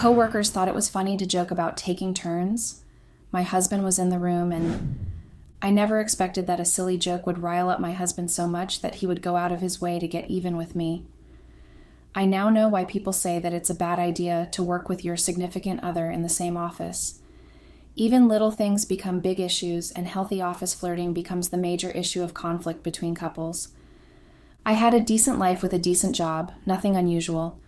coworkers thought it was funny to joke about taking turns. My husband was in the room, and I never expected that a silly joke would rile up my husband so much that he would go out of his way to get even with me. I now know why people say that it's a bad idea to work with your significant other in the same office. Even little things become big issues, and healthy office flirting becomes the major issue of conflict between couples. I had a decent life with a decent job, nothing unusual.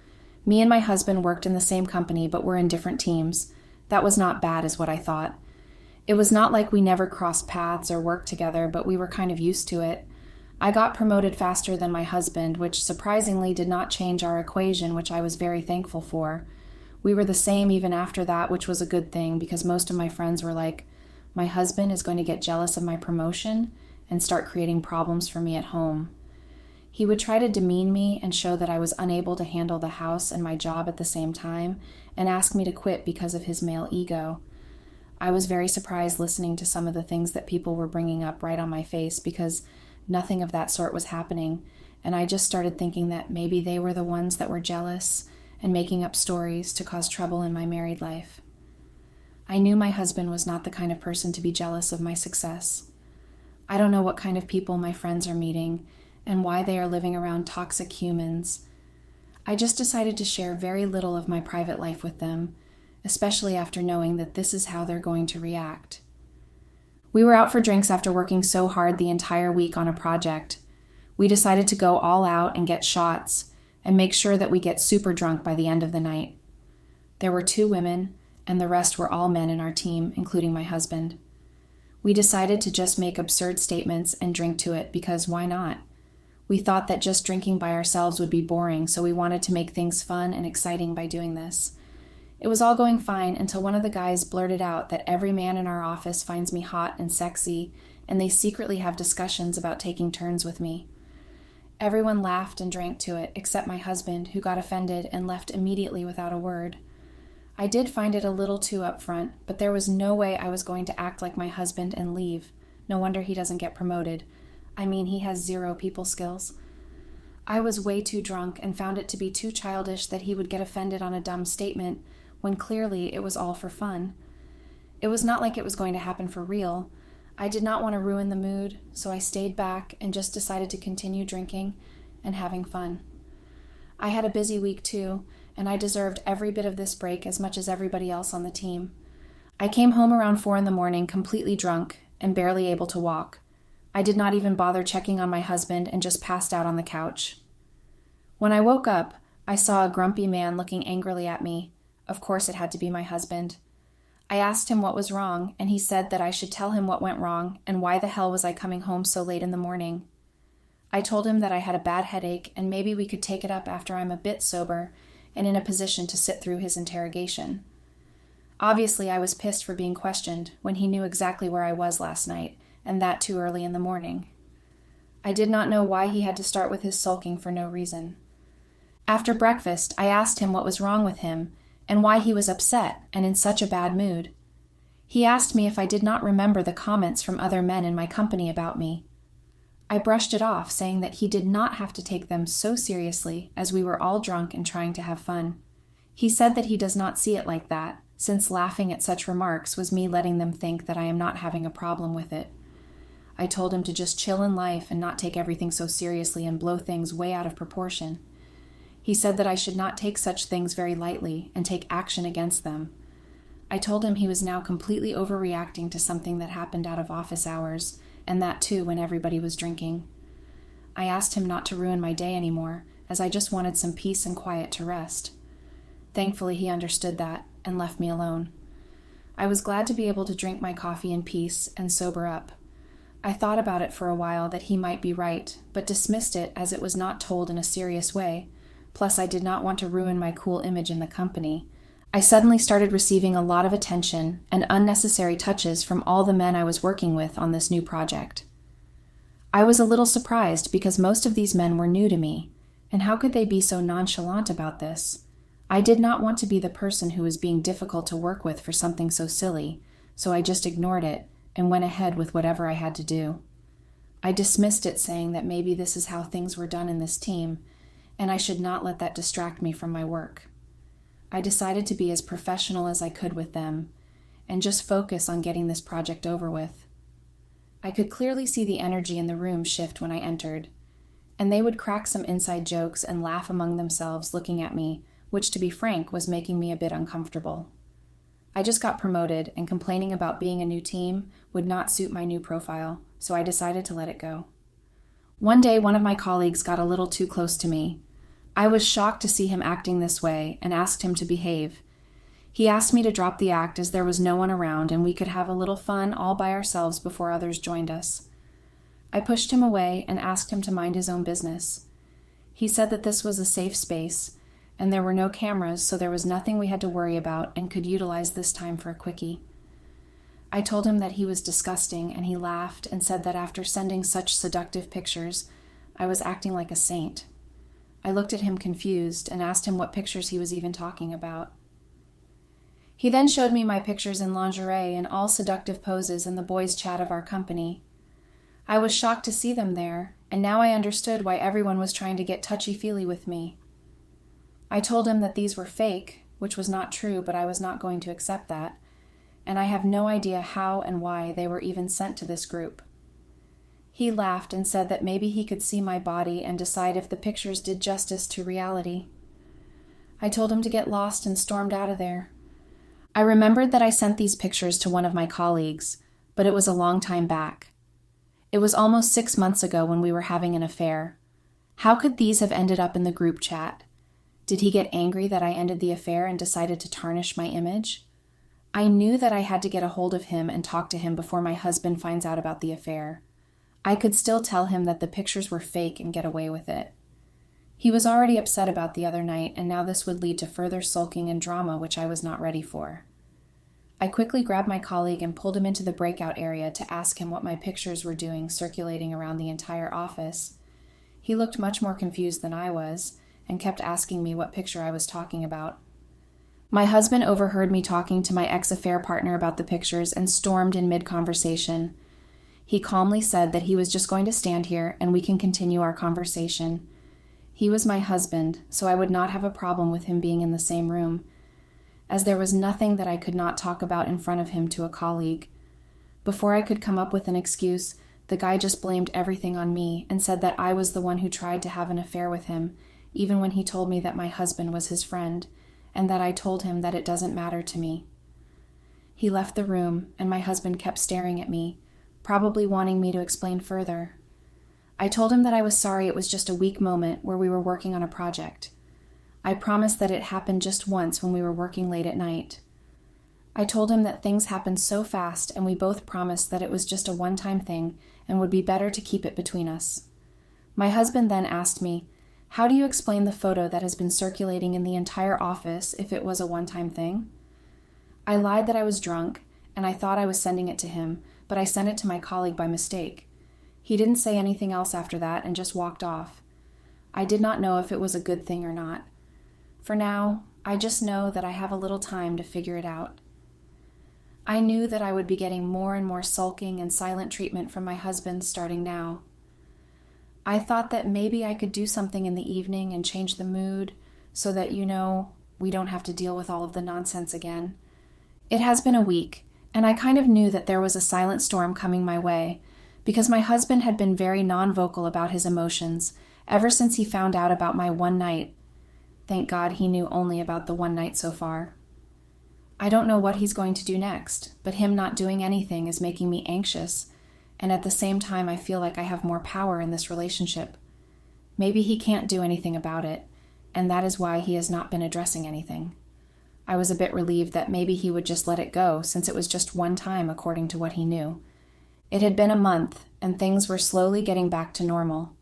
Me and my husband worked in the same company, but were in different teams. That was not bad, is what I thought. It was not like we never crossed paths or worked together, but we were kind of used to it. I got promoted faster than my husband, which surprisingly did not change our equation, which I was very thankful for. We were the same even after that, which was a good thing, because most of my friends were like, my husband is going to get jealous of my promotion and start creating problems for me at home. He would try to demean me and show that I was unable to handle the house and my job at the same time, and ask me to quit because of his male ego. I was very surprised listening to some of the things that people were bringing up right on my face, because nothing of that sort was happening, and I just started thinking that maybe they were the ones that were jealous and making up stories to cause trouble in my married life. I knew my husband was not the kind of person to be jealous of my success. I don't know what kind of people my friends are meeting and why they are living around toxic humans. I just decided to share very little of my private life with them, especially after knowing that this is how they're going to react. We were out for drinks after working so hard the entire week on a project. We decided to go all out and get shots and make sure that we get super drunk by the end of the night. There were 2 women, and the rest were all men in our team, including my husband. We decided to just make absurd statements and drink to it, because why not? We thought that just drinking by ourselves would be boring, so we wanted to make things fun and exciting by doing this. It was all going fine until one of the guys blurted out that every man in our office finds me hot and sexy, and they secretly have discussions about taking turns with me. Everyone laughed and drank to it, except my husband, who got offended and left immediately without a word. I did find it a little too upfront, but there was no way I was going to act like my husband and leave. No wonder he doesn't get promoted. I mean, he has 0 people skills. I was way too drunk and found it to be too childish that he would get offended on a dumb statement when clearly it was all for fun. It was not like it was going to happen for real. I did not want to ruin the mood, so I stayed back and just decided to continue drinking and having fun. I had a busy week too, and I deserved every bit of this break as much as everybody else on the team. I came home around 4 a.m. completely drunk and barely able to walk. I did not even bother checking on my husband and just passed out on the couch. When I woke up, I saw a grumpy man looking angrily at me. Of course it had to be my husband. I asked him what was wrong, and he said that I should tell him what went wrong and why the hell was I coming home so late in the morning. I told him that I had a bad headache and maybe we could take it up after I'm a bit sober and in a position to sit through his interrogation. Obviously, I was pissed for being questioned when he knew exactly where I was last night, and that too early in the morning. I did not know why he had to start with his sulking for no reason. After breakfast, I asked him what was wrong with him and why he was upset and in such a bad mood. He asked me if I did not remember the comments from other men in my company about me. I brushed it off, saying that he did not have to take them so seriously, as we were all drunk and trying to have fun. He said that he does not see it like that, since laughing at such remarks was me letting them think that I am not having a problem with it. I told him to just chill in life and not take everything so seriously and blow things way out of proportion. He said that I should not take such things very lightly and take action against them. I told him he was now completely overreacting to something that happened out of office hours, and that too when everybody was drinking. I asked him not to ruin my day anymore, as I just wanted some peace and quiet to rest. Thankfully, he understood that and left me alone. I was glad to be able to drink my coffee in peace and sober up. I thought about it for a while that he might be right, but dismissed it as it was not told in a serious way. Plus, I did not want to ruin my cool image in the company. I suddenly started receiving a lot of attention and unnecessary touches from all the men I was working with on this new project. I was a little surprised because most of these men were new to me, and how could they be so nonchalant about this? I did not want to be the person who was being difficult to work with for something so silly, so I just ignored it and went ahead with whatever I had to do. I dismissed it, saying that maybe this is how things were done in this team, and I should not let that distract me from my work. I decided to be as professional as I could with them and just focus on getting this project over with. I could clearly see the energy in the room shift when I entered, and they would crack some inside jokes and laugh among themselves looking at me, which, to be frank, was making me a bit uncomfortable. I just got promoted, and complaining about being a new team would not suit my new profile, so I decided to let it go. One day, one of my colleagues got a little too close to me. I was shocked to see him acting this way and asked him to behave. He asked me to drop the act as there was no one around and we could have a little fun all by ourselves before others joined us. I pushed him away and asked him to mind his own business. He said that this was a safe space and there were no cameras, so there was nothing we had to worry about and could utilize this time for a quickie. I told him that he was disgusting, and he laughed and said that after sending such seductive pictures, I was acting like a saint. I looked at him confused and asked him what pictures he was even talking about. He then showed me my pictures in lingerie and all seductive poses in the boys' chat of our company. I was shocked to see them there, and now I understood why everyone was trying to get touchy-feely with me. I told him that these were fake, which was not true, but I was not going to accept that, and I have no idea how and why they were even sent to this group. He laughed and said that maybe he could see my body and decide if the pictures did justice to reality. I told him to get lost and stormed out of there. I remembered that I sent these pictures to one of my colleagues, but it was a long time back. It was almost 6 months ago when we were having an affair. How could these have ended up in the group chat? Did he get angry that I ended the affair and decided to tarnish my image? I knew that I had to get a hold of him and talk to him before my husband finds out about the affair. I could still tell him that the pictures were fake and get away with it. He was already upset about the other night, and now this would lead to further sulking and drama, which I was not ready for. I quickly grabbed my colleague and pulled him into the breakout area to ask him what my pictures were doing circulating around the entire office. He looked much more confused than I was, and kept asking me what picture I was talking about. My husband overheard me talking to my ex-affair partner about the pictures and stormed in mid-conversation. He calmly said that he was just going to stand here and we can continue our conversation. He was my husband, so I would not have a problem with him being in the same room, as there was nothing that I could not talk about in front of him to a colleague. Before I could come up with an excuse, the guy just blamed everything on me and said that I was the one who tried to have an affair with him, even when he told me that my husband was his friend, and that I told him that it doesn't matter to me. He left the room, and my husband kept staring at me, probably wanting me to explain further. I told him that I was sorry it was just a weak moment where we were working on a project. I promised that it happened just once when we were working late at night. I told him that things happened so fast, and we both promised that it was just a one-time thing and would be better to keep it between us. My husband then asked me, "How do you explain the photo that has been circulating in the entire office if it was a one-time thing?" I lied that I was drunk, and I thought I was sending it to him, but I sent it to my colleague by mistake. He didn't say anything else after that and just walked off. I did not know if it was a good thing or not. For now, I just know that I have a little time to figure it out. I knew that I would be getting more and more sulking and silent treatment from my husband starting now. I thought that maybe I could do something in the evening and change the mood so that, we don't have to deal with all of the nonsense again. It has been a week, and I kind of knew that there was a silent storm coming my way because my husband had been very non-vocal about his emotions ever since he found out about my one night. Thank God he knew only about the one night so far. I don't know what he's going to do next, but him not doing anything is making me anxious, and at the same time I feel like I have more power in this relationship. Maybe he can't do anything about it, and that is why he has not been addressing anything. I was a bit relieved that maybe he would just let it go, since it was just one time according to what he knew. It had been a month, and things were slowly getting back to normal.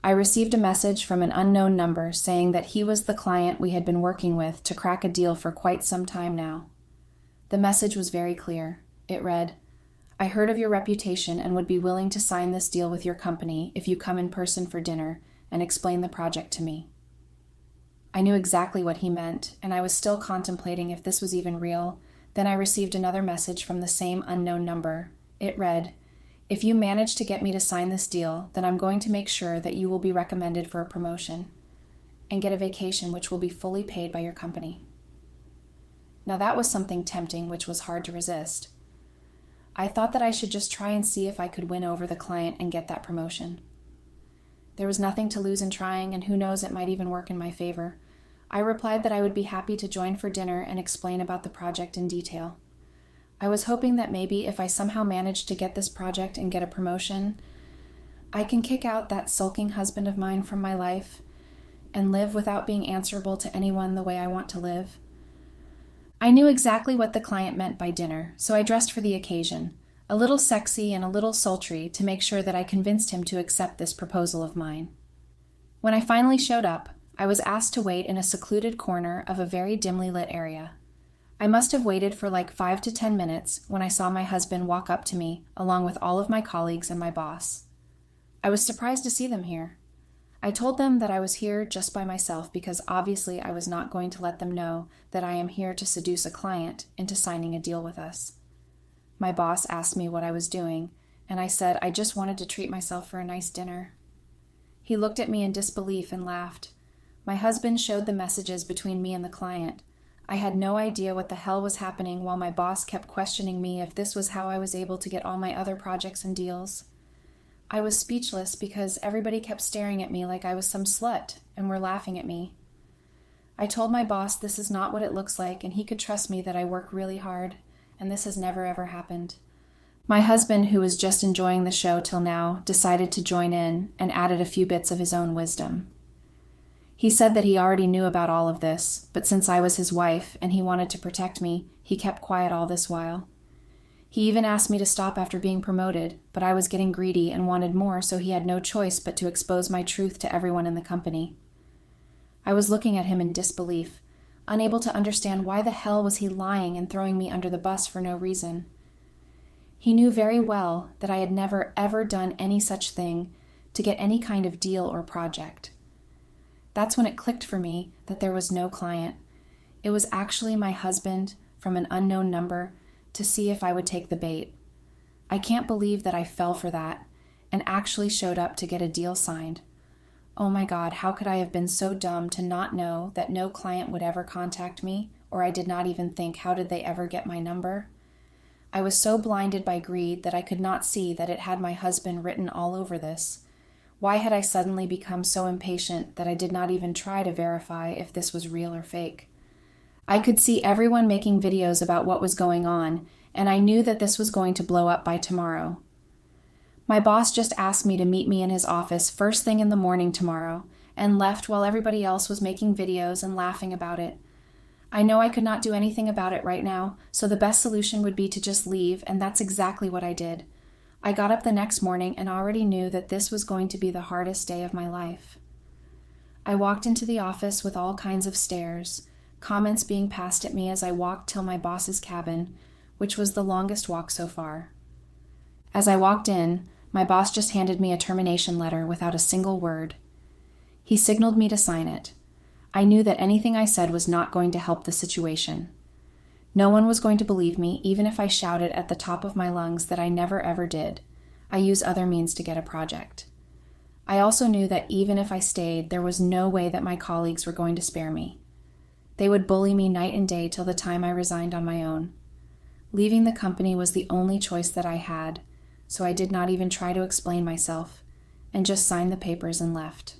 I received a message from an unknown number saying that he was the client we had been working with to crack a deal for quite some time now. The message was very clear. It read, "I heard of your reputation and would be willing to sign this deal with your company if you come in person for dinner and explain the project to me." I knew exactly what he meant, and I was still contemplating if this was even real. Then I received another message from the same unknown number. It read, "If you manage to get me to sign this deal, then I'm going to make sure that you will be recommended for a promotion and get a vacation which will be fully paid by your company." Now that was something tempting, which was hard to resist. I thought that I should just try and see if I could win over the client and get that promotion. There was nothing to lose in trying, and who knows, it might even work in my favor. I replied that I would be happy to join for dinner and explain about the project in detail. I was hoping that maybe if I somehow managed to get this project and get a promotion, I can kick out that sulking husband of mine from my life and live without being answerable to anyone the way I want to live. I knew exactly what the client meant by dinner, so I dressed for the occasion, a little sexy and a little sultry, to make sure that I convinced him to accept this proposal of mine. When I finally showed up, I was asked to wait in a secluded corner of a very dimly lit area. I must have waited for like 5 to 10 minutes when I saw my husband walk up to me, along with all of my colleagues and my boss. I was surprised to see them here. I told them that I was here just by myself because obviously I was not going to let them know that I am here to seduce a client into signing a deal with us. My boss asked me what I was doing, and I said I just wanted to treat myself for a nice dinner. He looked at me in disbelief and laughed. My husband showed the messages between me and the client. I had no idea what the hell was happening while my boss kept questioning me if this was how I was able to get all my other projects and deals. I was speechless because everybody kept staring at me like I was some slut and were laughing at me. I told my boss this is not what it looks like, and he could trust me that I work really hard, and this has never ever happened. My husband, who was just enjoying the show till now, decided to join in and added a few bits of his own wisdom. He said that he already knew about all of this, but since I was his wife and he wanted to protect me, he kept quiet all this while. He even asked me to stop after being promoted, but I was getting greedy and wanted more, so he had no choice but to expose my truth to everyone in the company. I was looking at him in disbelief, unable to understand why the hell was he lying and throwing me under the bus for no reason. He knew very well that I had never ever done any such thing to get any kind of deal or project. That's when it clicked for me that there was no client. It was actually my husband from an unknown number to see if I would take the bait. I can't believe that I fell for that and actually showed up to get a deal signed. Oh my God, how could I have been so dumb to not know that no client would ever contact me, or I did not even think, how did they ever get my number? I was so blinded by greed that I could not see that it had my husband written all over this. Why had I suddenly become so impatient that I did not even try to verify if this was real or fake? I could see everyone making videos about what was going on, and I knew that this was going to blow up by tomorrow. My boss just asked me to meet me in his office first thing in the morning tomorrow, and left while everybody else was making videos and laughing about it. I know I could not do anything about it right now, so the best solution would be to just leave, and that's exactly what I did. I got up the next morning and already knew that this was going to be the hardest day of my life. I walked into the office with all kinds of stares, comments being passed at me as I walked till my boss's cabin, which was the longest walk so far. As I walked in, my boss just handed me a termination letter without a single word. He signaled me to sign it. I knew that anything I said was not going to help the situation. No one was going to believe me, even if I shouted at the top of my lungs that I never ever did. I use other means to get a project. I also knew that even if I stayed, there was no way that my colleagues were going to spare me. They would bully me night and day till the time I resigned on my own. Leaving the company was the only choice that I had, so I did not even try to explain myself, and just signed the papers and left.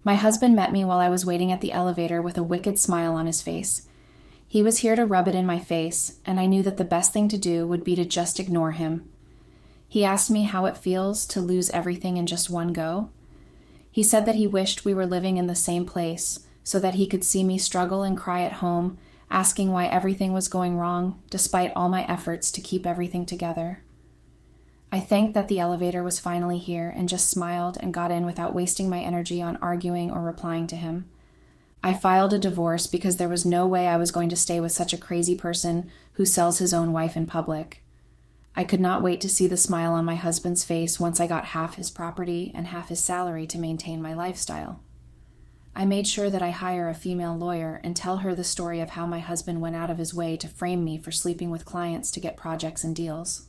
My husband met me while I was waiting at the elevator with a wicked smile on his face. He was here to rub it in my face, and I knew that the best thing to do would be to just ignore him. He asked me how it feels to lose everything in just one go. He said that he wished we were living in the same place, so that he could see me struggle and cry at home, asking why everything was going wrong, despite all my efforts to keep everything together. I thanked that the elevator was finally here and just smiled and got in without wasting my energy on arguing or replying to him. I filed a divorce because there was no way I was going to stay with such a crazy person who sells his own wife in public. I could not wait to see the smile on my husband's face once I got half his property and half his salary to maintain my lifestyle. I made sure that I hire a female lawyer and tell her the story of how my husband went out of his way to frame me for sleeping with clients to get projects and deals.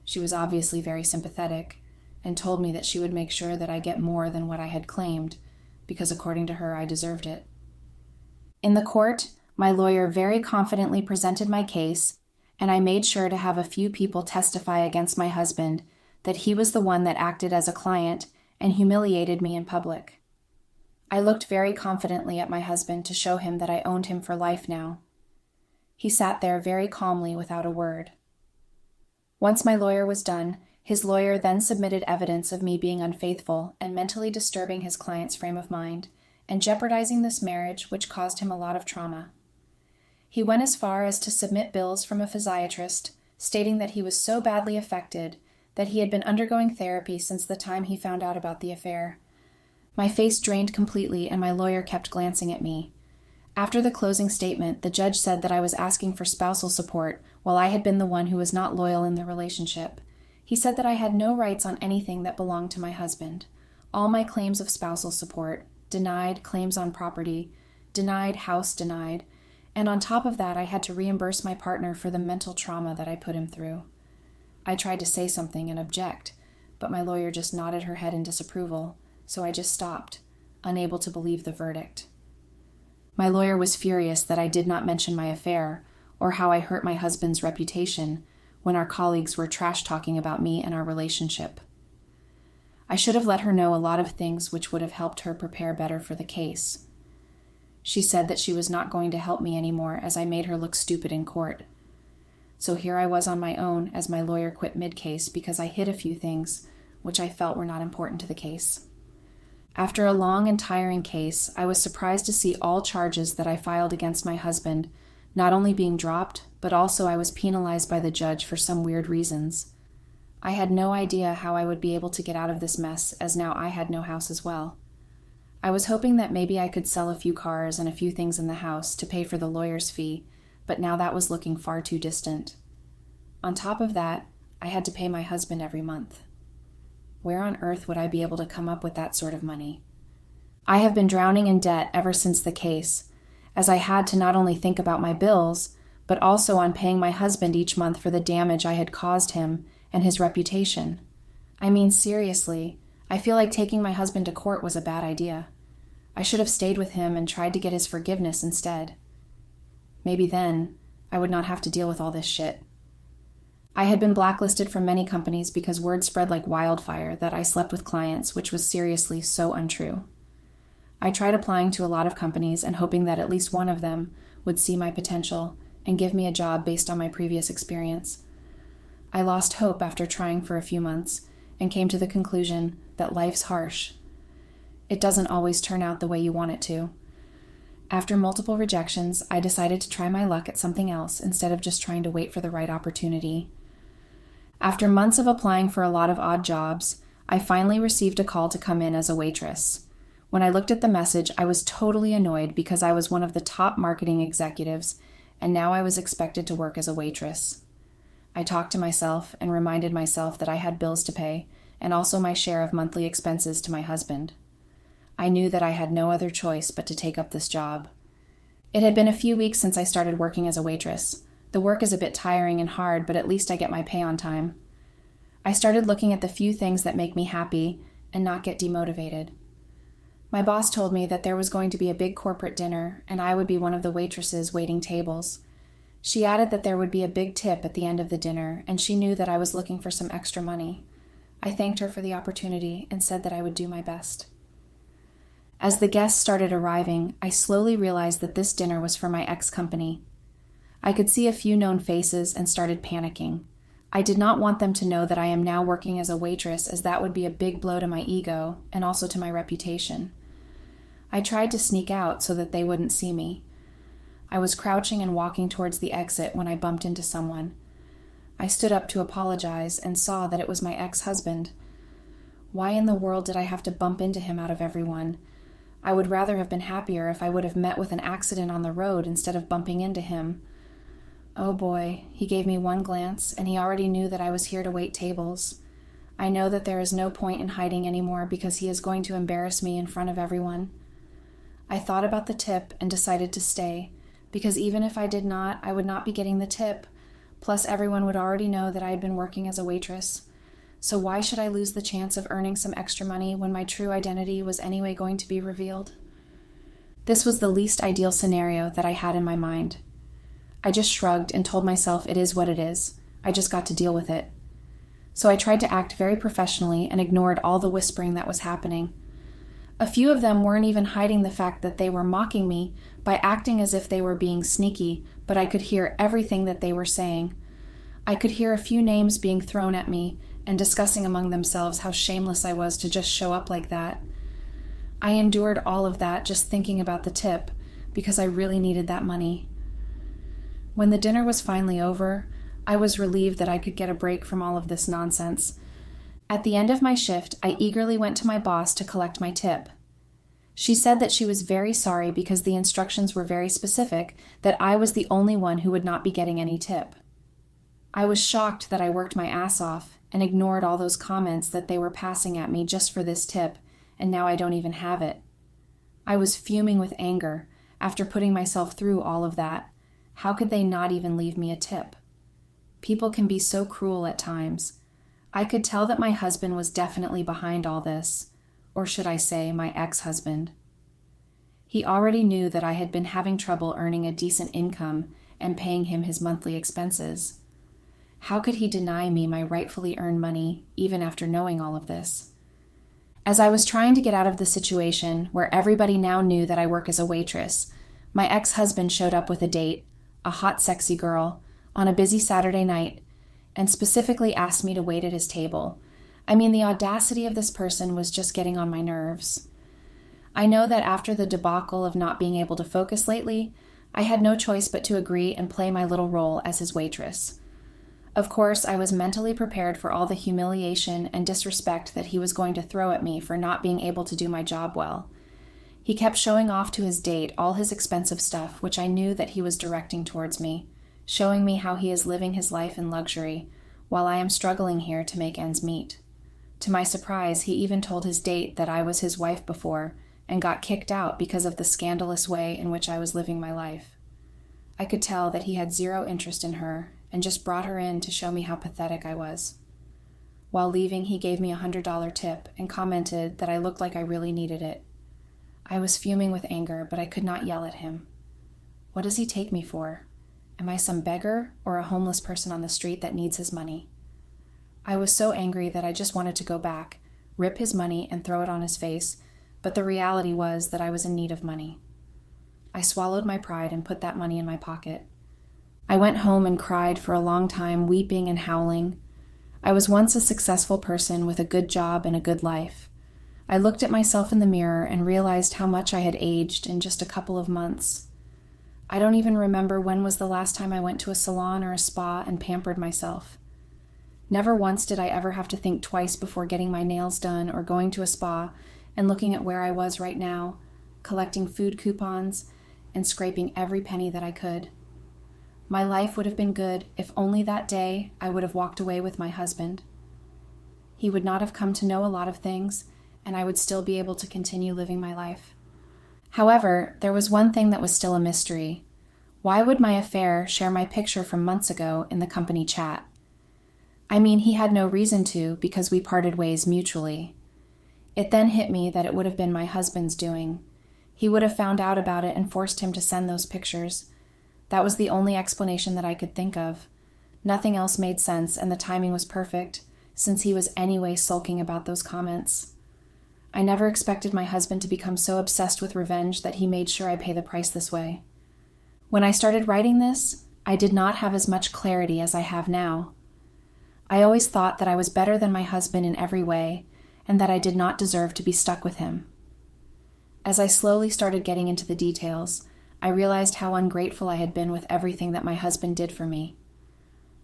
She was obviously very sympathetic and told me that she would make sure that I get more than what I had claimed, because according to her, I deserved it. In the court, My lawyer very confidently presented my case, and I made sure to have a few people testify against my husband that he was the one that acted as a client and humiliated me in public. I looked very confidently at my husband to show him that I owned him for life now. He sat there very calmly without a word. Once my lawyer was done, his lawyer then submitted evidence of me being unfaithful and mentally disturbing his client's frame of mind and jeopardizing this marriage, which caused him a lot of trauma. He went as far as to submit bills from a physiatrist, stating that he was so badly affected that he had been undergoing therapy since the time he found out about the affair. My face drained completely, and my lawyer kept glancing at me. After the closing statement, the judge said that I was asking for spousal support while I had been the one who was not loyal in the relationship. He said that I had no rights on anything that belonged to my husband. All my claims of spousal support, denied, claims on property, denied, house denied, and on top of that I had to reimburse my partner for the mental trauma that I put him through. I tried to say something and object, but my lawyer just nodded her head in disapproval, so I just stopped, unable to believe the verdict. My lawyer was furious that I did not mention my affair or how I hurt my husband's reputation when our colleagues were trash-talking about me and our relationship. I should have let her know a lot of things which would have helped her prepare better for the case. She said that she was not going to help me anymore as I made her look stupid in court. So here I was on my own as my lawyer quit mid-case because I hid a few things which I felt were not important to the case. After a long and tiring case, I was surprised to see all charges that I filed against my husband not only being dropped, but also I was penalized by the judge for some weird reasons. I had no idea how I would be able to get out of this mess, as now I had no house as well. I was hoping that maybe I could sell a few cars and a few things in the house to pay for the lawyer's fee, but now that was looking far too distant. On top of that, I had to pay my husband every month. Where on earth would I be able to come up with that sort of money? I have been drowning in debt ever since the case, as I had to not only think about my bills, but also on paying my husband each month for the damage I had caused him and his reputation. I mean, seriously, I feel like taking my husband to court was a bad idea. I should have stayed with him and tried to get his forgiveness instead. Maybe then I would not have to deal with all this shit. I had been blacklisted from many companies because word spread like wildfire that I slept with clients, which was seriously so untrue. I tried applying to a lot of companies and hoping that at least one of them would see my potential and give me a job based on my previous experience. I lost hope after trying for a few months and came to the conclusion that life's harsh. It doesn't always turn out the way you want it to. After multiple rejections, I decided to try my luck at something else instead of just trying to wait for the right opportunity. After months of applying for a lot of odd jobs, I finally received a call to come in as a waitress. When I looked at the message, I was totally annoyed because I was one of the top marketing executives, and now I was expected to work as a waitress. I talked to myself and reminded myself that I had bills to pay, and also my share of monthly expenses to my husband. I knew that I had no other choice but to take up this job. It had been a few weeks since I started working as a waitress. The work is a bit tiring and hard, but at least I get my pay on time. I started looking at the few things that make me happy and not get demotivated. My boss told me that there was going to be a big corporate dinner, and I would be one of the waitresses waiting tables. She added that there would be a big tip at the end of the dinner, and she knew that I was looking for some extra money. I thanked her for the opportunity and said that I would do my best. As the guests started arriving, I slowly realized that this dinner was for my ex-company. I could see a few known faces and started panicking. I did not want them to know that I am now working as a waitress, as that would be a big blow to my ego and also to my reputation. I tried to sneak out so that they wouldn't see me. I was crouching and walking towards the exit when I bumped into someone. I stood up to apologize and saw that it was my ex-husband. Why in the world did I have to bump into him out of everyone? I would rather have been happier if I would have met with an accident on the road instead of bumping into him. Oh boy, he gave me one glance, and he already knew that I was here to wait tables. I know that there is no point in hiding anymore because he is going to embarrass me in front of everyone. I thought about the tip and decided to stay, because even if I did not, I would not be getting the tip. Plus, everyone would already know that I had been working as a waitress. So why should I lose the chance of earning some extra money when my true identity was anyway going to be revealed? This was the least ideal scenario that I had in my mind. I just shrugged and told myself it is what it is. I just got to deal with it. So I tried to act very professionally and ignored all the whispering that was happening. A few of them weren't even hiding the fact that they were mocking me by acting as if they were being sneaky, but I could hear everything that they were saying. I could hear a few names being thrown at me and discussing among themselves how shameless I was to just show up like that. I endured all of that just thinking about the tip because I really needed that money. When the dinner was finally over, I was relieved that I could get a break from all of this nonsense. At the end of my shift, I eagerly went to my boss to collect my tip. She said that she was very sorry because the instructions were very specific, that I was the only one who would not be getting any tip. I was shocked that I worked my ass off and ignored all those comments that they were passing at me just for this tip, and now I don't even have it. I was fuming with anger after putting myself through all of that. How could they not even leave me a tip? People can be so cruel at times. I could tell that my husband was definitely behind all this, or should I say, my ex-husband. He already knew that I had been having trouble earning a decent income and paying him his monthly expenses. How could he deny me my rightfully earned money, even after knowing all of this? As I was trying to get out of the situation, where everybody now knew that I work as a waitress, my ex-husband showed up with a date, a hot, sexy girl, on a busy Saturday night, and specifically asked me to wait at his table. I mean, the audacity of this person was just getting on my nerves. I know that after the debacle of not being able to focus lately, I had no choice but to agree and play my little role as his waitress. Of course, I was mentally prepared for all the humiliation and disrespect that he was going to throw at me for not being able to do my job well. He kept showing off to his date all his expensive stuff, which I knew that he was directing towards me, showing me how he is living his life in luxury, while I am struggling here to make ends meet. To my surprise, he even told his date that I was his wife before, and got kicked out because of the scandalous way in which I was living my life. I could tell that he had zero interest in her, and just brought her in to show me how pathetic I was. While leaving, he gave me $100 tip and commented that I looked like I really needed it. I was fuming with anger, but I could not yell at him. What does he take me for? Am I some beggar or a homeless person on the street that needs his money? I was so angry that I just wanted to go back, rip his money and throw it on his face, but the reality was that I was in need of money. I swallowed my pride and put that money in my pocket. I went home and cried for a long time, weeping and howling. I was once a successful person with a good job and a good life. I looked at myself in the mirror and realized how much I had aged in just a couple of months. I don't even remember when was the last time I went to a salon or a spa and pampered myself. Never once did I ever have to think twice before getting my nails done or going to a spa and looking at where I was right now, collecting food coupons and scraping every penny that I could. My life would have been good if only that day I would have walked away with my husband. He would not have come to know a lot of things, and I would still be able to continue living my life. However, there was one thing that was still a mystery. Why would my affair share my picture from months ago in the company chat? I mean, he had no reason to because we parted ways mutually. It then hit me that it would have been my husband's doing. He would have found out about it and forced him to send those pictures. That was the only explanation that I could think of. Nothing else made sense, and the timing was perfect, since he was anyway sulking about those comments. I never expected my husband to become so obsessed with revenge that he made sure I pay the price this way. When I started writing this, I did not have as much clarity as I have now. I always thought that I was better than my husband in every way, and that I did not deserve to be stuck with him. As I slowly started getting into the details, I realized how ungrateful I had been with everything that my husband did for me.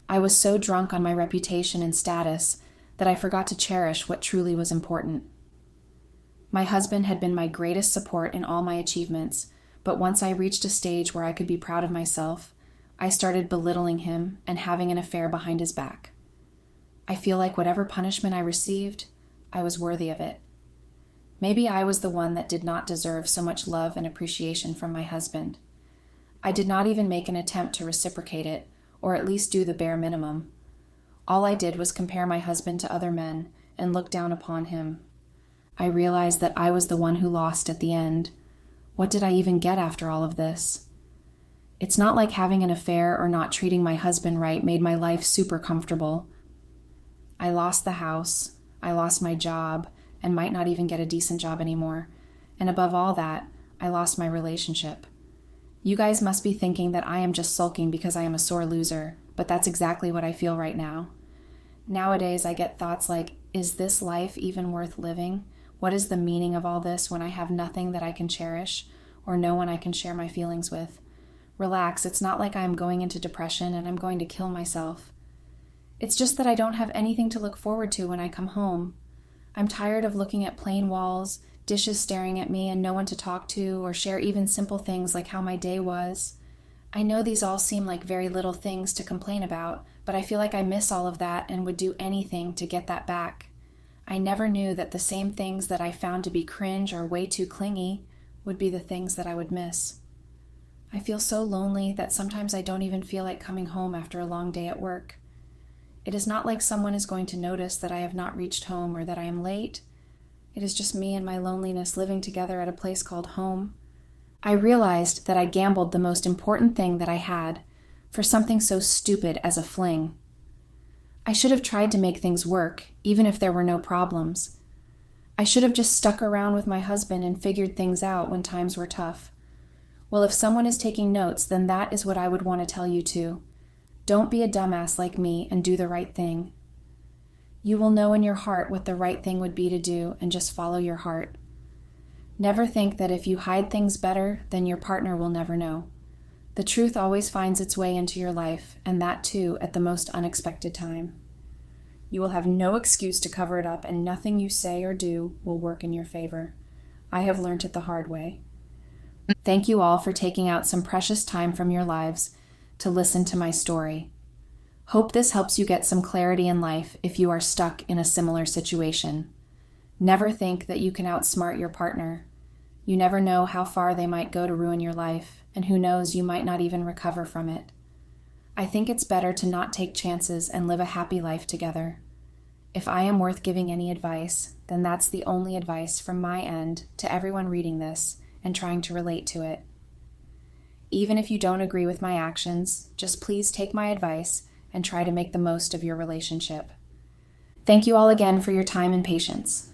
I was so drunk on my reputation and status that I forgot to cherish what truly was important. My husband had been my greatest support in all my achievements, but once I reached a stage where I could be proud of myself, I started belittling him and having an affair behind his back. I feel like whatever punishment I received, I was worthy of it. Maybe I was the one that did not deserve so much love and appreciation from my husband. I did not even make an attempt to reciprocate it, or at least do the bare minimum. All I did was compare my husband to other men and look down upon him. I realized that I was the one who lost at the end. What did I even get after all of this? It's not like having an affair or not treating my husband right made my life super comfortable. I lost the house, I lost my job, and might not even get a decent job anymore. And above all that, I lost my relationship. You guys must be thinking that I am just sulking because I am a sore loser, but that's exactly what I feel right now. Nowadays, I get thoughts like, is this life even worth living? What is the meaning of all this when I have nothing that I can cherish or no one I can share my feelings with? Relax, it's not like I'm going into depression and I'm going to kill myself. It's just that I don't have anything to look forward to when I come home. I'm tired of looking at plain walls, dishes staring at me, and no one to talk to or share even simple things like how my day was. I know these all seem like very little things to complain about, but I feel like I miss all of that and would do anything to get that back. I never knew that the same things that I found to be cringe or way too clingy would be the things that I would miss. I feel so lonely that sometimes I don't even feel like coming home after a long day at work. It is not like someone is going to notice that I have not reached home or that I am late. It is just me and my loneliness living together at a place called home. I realized that I gambled the most important thing that I had for something so stupid as a fling. I should have tried to make things work, even if there were no problems. I should have just stuck around with my husband and figured things out when times were tough. Well, if someone is taking notes, then that is what I would want to tell you too. Don't be a dumbass like me and do the right thing. You will know in your heart what the right thing would be to do and just follow your heart. Never think that if you hide things better, then your partner will never know. The truth always finds its way into your life, and that too at the most unexpected time. You will have no excuse to cover it up, and nothing you say or do will work in your favor. I have learned it the hard way. Thank you all for taking out some precious time from your lives to listen to my story. Hope this helps you get some clarity in life if you are stuck in a similar situation. Never think that you can outsmart your partner. You never know how far they might go to ruin your life, and who knows, you might not even recover from it. I think it's better to not take chances and live a happy life together. If I am worth giving any advice, then that's the only advice from my end to everyone reading this and trying to relate to it. Even if you don't agree with my actions, just please take my advice and try to make the most of your relationship. Thank you all again for your time and patience.